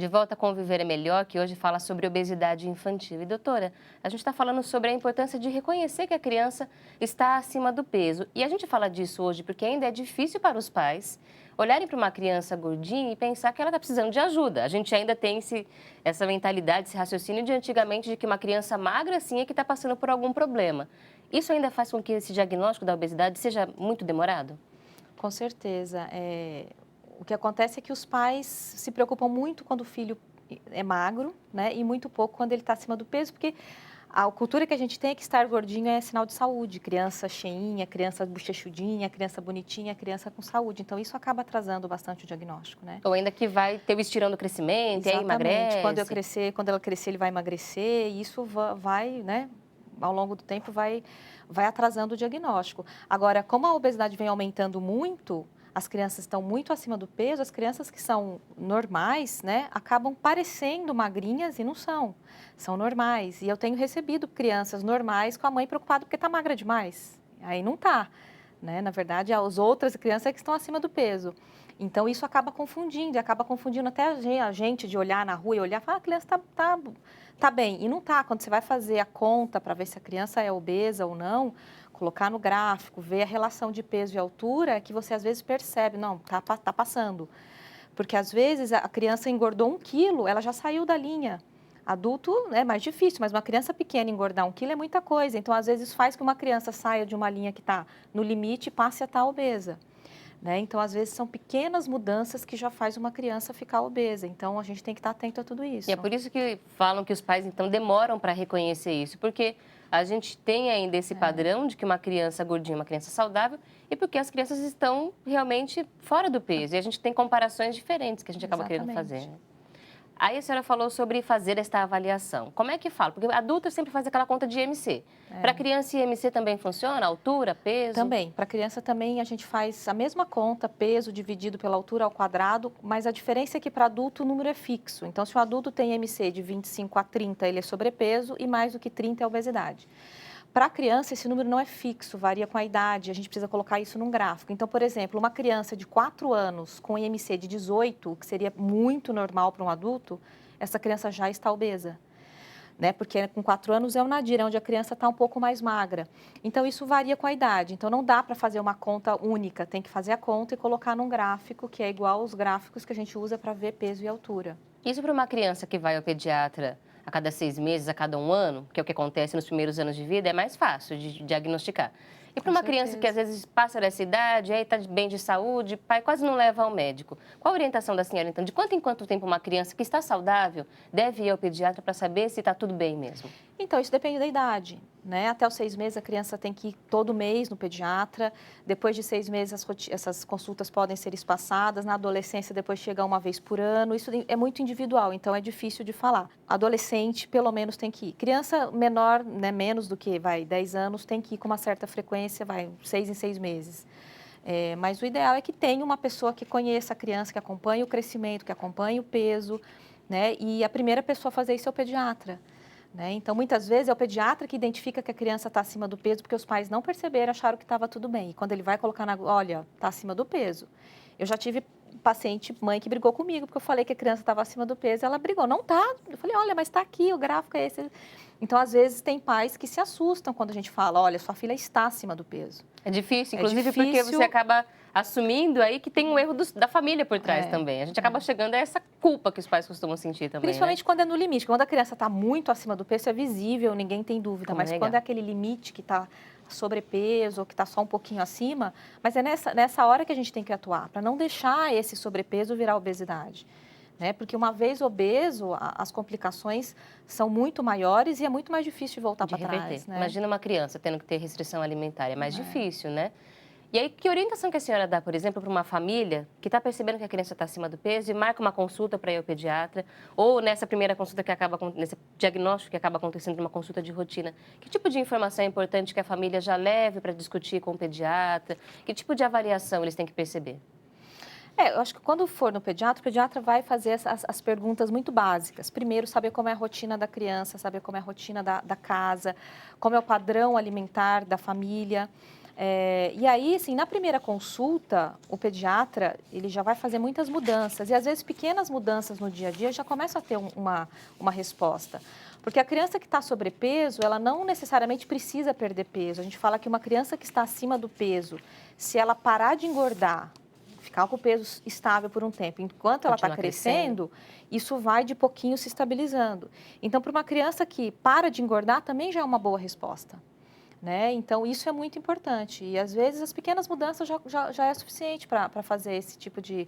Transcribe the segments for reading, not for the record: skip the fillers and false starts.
De volta com o Viver é Melhor, que hoje fala sobre obesidade infantil. E doutora, a gente está falando sobre a importância de reconhecer que a criança está acima do peso. E a gente fala disso hoje porque ainda é difícil para os pais olharem para uma criança gordinha e pensar que ela está precisando de ajuda. A gente ainda tem essa mentalidade, esse raciocínio de antigamente de que uma criança magra sim é que está passando por algum problema. Isso ainda faz com que esse diagnóstico da obesidade seja muito demorado? Com certeza. O que acontece é que os pais se preocupam muito quando o filho é magro, né? E muito pouco quando ele está acima do peso, porque a cultura que a gente tem é que estar gordinho é sinal de saúde. Criança cheinha, criança bochechudinha, criança bonitinha, criança com saúde. Então, isso acaba atrasando bastante o diagnóstico, né? Ou ainda que vai ter o estirão do crescimento e aí Exatamente. emagrece? Quando ela crescer, ele vai emagrecer e isso vai, né? Ao longo do tempo vai atrasando o diagnóstico. Agora, como a obesidade vem aumentando muito, as crianças estão muito acima do peso, as crianças que são normais, né, acabam parecendo magrinhas e não são. São normais. E eu tenho recebido crianças normais com a mãe preocupada porque está magra demais. Aí não está, né? Na verdade, as outras crianças é que estão acima do peso. Então, isso acaba confundindo, e acaba confundindo até a gente de olhar na rua e olhar e falar, a criança tá bem. E não tá. Quando você vai fazer a conta para ver se a criança é obesa ou não, colocar no gráfico, ver a relação de peso e altura, é que você às vezes percebe, não, tá passando. Porque às vezes a criança engordou 1 quilo, ela já saiu da linha. Adulto é mais difícil, mas uma criança pequena engordar 1 quilo é muita coisa. Então, às vezes, faz que uma criança saia de uma linha que está no limite e passe a estar obesa. Né? Então, às vezes, são pequenas mudanças que já faz uma criança ficar obesa. Então, a gente tem que estar atento a tudo E é isso. por isso que falam que os pais, então, demoram para reconhecer isso, porque a gente tem ainda esse padrão de que uma criança gordinha é uma criança saudável e porque as crianças estão realmente fora do peso. E a gente tem comparações diferentes que a gente acaba querendo fazer. Exatamente. Aí a senhora falou sobre fazer esta avaliação. Como é que fala? Porque adulto sempre faz aquela conta de IMC. Para criança, IMC também funciona? Altura, peso? Também, para criança também a gente faz a mesma conta, peso dividido pela altura ao quadrado, mas a diferença é que para adulto o número é fixo. Então, se o adulto tem MC de 25 a 30, ele é sobrepeso e mais do que 30 é obesidade. Para a criança, esse número não é fixo, varia com a idade, a gente precisa colocar isso num gráfico. Então, por exemplo, uma criança de 4 anos com IMC de 18, que seria muito normal para um adulto, essa criança já está obesa. Né? Porque com 4 anos é o nadir, é onde a criança está um pouco mais magra. Então, isso varia com a idade. Então, não dá para fazer uma conta única, tem que fazer a conta e colocar num gráfico, que é igual aos gráficos que a gente usa para ver peso e altura. Isso para uma criança que vai ao pediatra a cada 6 meses, a cada 1 ano, que é o que acontece nos primeiros anos de vida, é mais fácil de diagnosticar. E para Com uma criança que às certeza. vezes passa dessa idade, aí está bem de saúde, pai quase não leva ao médico. Qual a orientação da senhora, então? De quanto em quanto tempo uma criança que está saudável deve ir ao pediatra para saber se está tudo bem mesmo? Então, isso depende da idade, né? Até os 6 meses a criança tem que ir todo mês no pediatra. Depois de 6 meses essas consultas podem ser espaçadas. Na adolescência depois chega uma vez por ano. Isso é muito individual, então é difícil de falar. Adolescente pelo menos tem que ir. Criança menor, né, menos do que 10 anos, tem que ir com uma certa frequência, 6 em 6 meses. Mas o ideal é que tenha uma pessoa que conheça a criança, que acompanhe o crescimento, que acompanhe o peso, né? E a primeira pessoa a fazer isso é o pediatra. Né? Então, muitas vezes é o pediatra que identifica que a criança está acima do peso porque os pais não perceberam, acharam que estava tudo bem. E quando ele vai colocar olha, está acima do peso. Eu já tive paciente, mãe, que brigou comigo porque eu falei que a criança estava acima do peso, ela brigou, não está. Eu falei, olha, mas está aqui, o gráfico é esse. Então, às vezes, tem pais que se assustam quando a gente fala, olha, sua filha está acima do peso. É difícil, É inclusive porque difícil. você acaba assumindo aí que tem um erro da família por trás também. A gente acaba chegando a essa culpa que os pais costumam sentir também, né? Principalmente quando é no limite. Quando a criança está muito acima do peso, é visível, ninguém tem dúvida. Como Mas negar? quando é aquele limite que está sobrepeso ou que está só um pouquinho acima, mas é nessa hora que a gente tem que atuar, para não deixar esse sobrepeso virar obesidade. Né? Porque uma vez obeso, as complicações são muito maiores e é muito mais difícil de voltar De para reverter. trás. Né? Imagina uma criança tendo que ter restrição alimentar, é mais difícil, né? E aí, que orientação que a senhora dá, por exemplo, para uma família que está percebendo que a criança está acima do peso e marca uma consulta para ir ao pediatra, ou nessa primeira consulta nesse diagnóstico que acaba acontecendo numa consulta de rotina, que tipo de informação é importante que a família já leve para discutir com o pediatra? Que tipo de avaliação eles têm que perceber? Eu acho que quando for no pediatra, o pediatra vai fazer as perguntas muito básicas. Primeiro, saber como é a rotina da criança, saber como é a rotina da casa, como é o padrão alimentar da família. E aí, assim, na primeira consulta, o pediatra, ele já vai fazer muitas mudanças. E, às vezes, pequenas mudanças no dia a dia já começam a ter uma resposta. Porque a criança que está sobrepeso, ela não necessariamente precisa perder peso. A gente fala que uma criança que está acima do peso, se ela parar de engordar, ficar com o peso estável por um tempo, enquanto ela está crescendo, isso vai de pouquinho se estabilizando. Então, para uma criança que para de engordar, também já é uma boa resposta. Né? Então, isso é muito importante. E, às vezes, as pequenas mudanças já é suficiente para fazer esse tipo de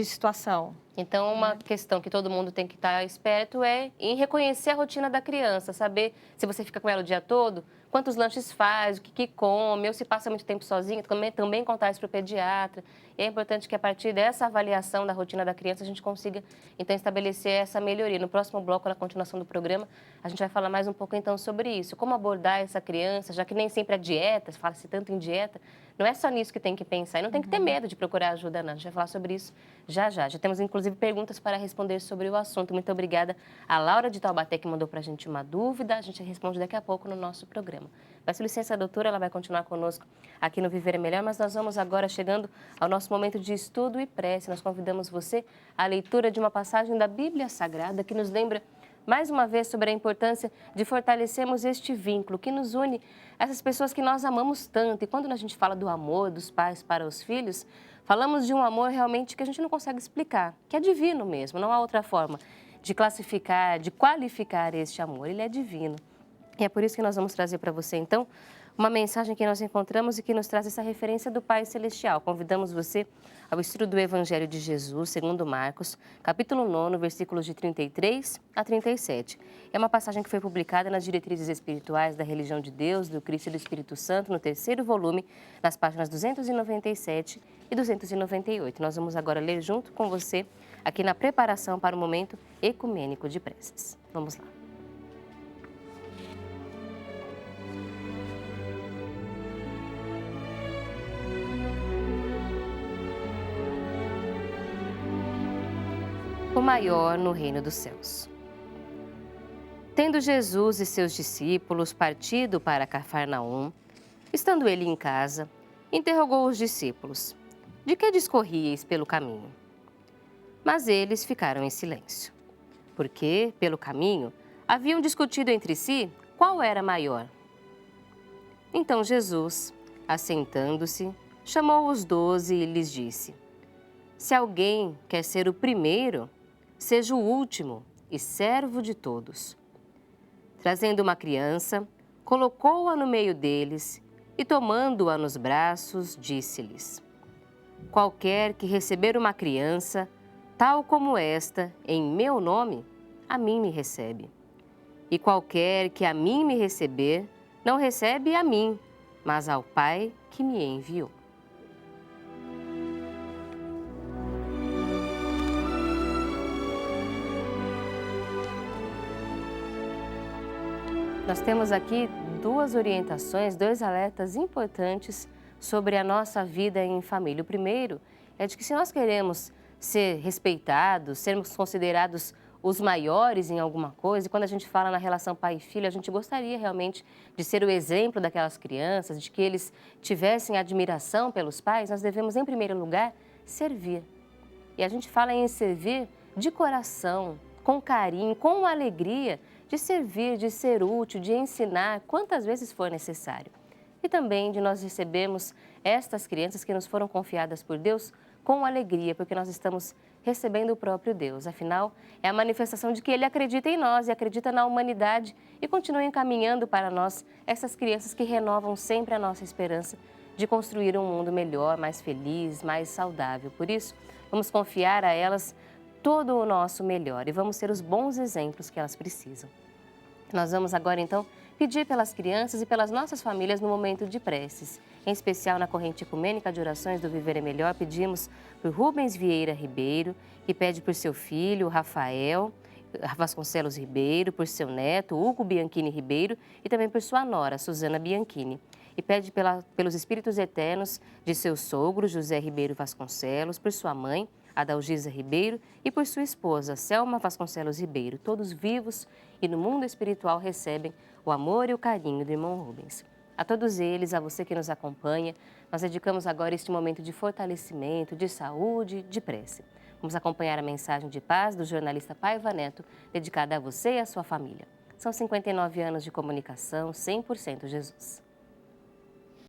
situação. Então, uma questão que todo mundo tem que estar esperto é em reconhecer a rotina da criança, saber se você fica com ela o dia todo, quantos lanches faz, o que come, ou se passa muito tempo sozinha, também contar isso para o pediatra. E é importante que, a partir dessa avaliação da rotina da criança, a gente consiga, então, estabelecer essa melhoria. No próximo bloco, na continuação do programa, a gente vai falar mais um pouco, então, sobre isso. Como abordar essa criança, já que nem sempre a dieta, fala-se tanto em dieta, não é só nisso que tem que pensar. E não tem que ter medo de procurar ajuda, não. A gente vai falar sobre isso já. Já temos, inclusive, perguntas para responder sobre o assunto. Muito obrigada a Laura de Taubaté, que mandou para a gente uma dúvida. A gente responde daqui a pouco no nosso programa. Peço licença, doutora, ela vai continuar conosco aqui no Viver é Melhor, mas nós vamos agora chegando ao nosso momento de estudo e prece. Nós convidamos você à leitura de uma passagem da Bíblia Sagrada que nos lembra mais uma vez sobre a importância de fortalecermos este vínculo que nos une a essas pessoas que nós amamos tanto. E quando a gente fala do amor dos pais para os filhos, falamos de um amor realmente que a gente não consegue explicar, que é divino mesmo, não há outra forma de classificar, de qualificar este amor, ele é divino. E é por isso que nós vamos trazer para você, então, uma mensagem que nós encontramos e que nos traz essa referência do Pai Celestial. Convidamos você ao estudo do Evangelho de Jesus, segundo Marcos, capítulo 9, versículos de 33 a 37. É uma passagem que foi publicada nas Diretrizes Espirituais da Religião de Deus, do Cristo e do Espírito Santo, no terceiro volume, nas páginas 297 e 298. Nós vamos agora ler junto com você, aqui na preparação para o momento ecumênico de preces. Vamos lá. O maior no reino dos céus. Tendo Jesus e seus discípulos partido para Cafarnaum, estando ele em casa, interrogou os discípulos: de que discorríeis pelo caminho? Mas eles ficaram em silêncio, porque, pelo caminho, haviam discutido entre si qual era maior. Então Jesus, assentando-se, chamou os 12 e lhes disse: se alguém quer ser o primeiro, seja o último e servo de todos. Trazendo uma criança, colocou-a no meio deles e, tomando-a nos braços, disse-lhes: qualquer que receber uma criança, tal como esta, em meu nome, a mim me recebe. E qualquer que a mim me receber, não recebe a mim, mas ao Pai que me enviou. Nós temos aqui duas orientações, dois alertas importantes sobre a nossa vida em família. O primeiro é de que se nós queremos ser respeitados, sermos considerados os maiores em alguma coisa, e quando a gente fala na relação pai e filho, a gente gostaria realmente de ser o exemplo daquelas crianças, de que eles tivessem admiração pelos pais, nós devemos, em primeiro lugar, servir. E a gente fala em servir de coração, com carinho, com alegria, de servir, de ser útil, de ensinar quantas vezes for necessário. E também de nós recebermos estas crianças que nos foram confiadas por Deus com alegria, porque nós estamos recebendo o próprio Deus. Afinal, é a manifestação de que Ele acredita em nós e acredita na humanidade e continua encaminhando para nós essas crianças que renovam sempre a nossa esperança de construir um mundo melhor, mais feliz, mais saudável. Por isso, vamos confiar a elas todo o nosso melhor e vamos ser os bons exemplos que elas precisam. Nós vamos agora, então, pedir pelas crianças e pelas nossas famílias no momento de preces. Em especial, na corrente ecumênica de orações do Viver é Melhor, pedimos por Rubens Vieira Ribeiro, que pede por seu filho, Rafael Vasconcelos Ribeiro, por seu neto, Hugo Bianchini Ribeiro, e também por sua nora, Suzana Bianchini. E pede pelos espíritos eternos de seu sogro, José Ribeiro Vasconcelos, por sua mãe, Adalgisa Ribeiro, e por sua esposa, Selma Vasconcelos Ribeiro, todos vivos e no mundo espiritual recebem o amor e o carinho do irmão Rubens. A todos eles, a você que nos acompanha, nós dedicamos agora este momento de fortalecimento, de saúde, de prece. Vamos acompanhar a mensagem de paz do jornalista Paiva Neto, dedicada a você e a sua família. São 59 anos de comunicação 100% Jesus.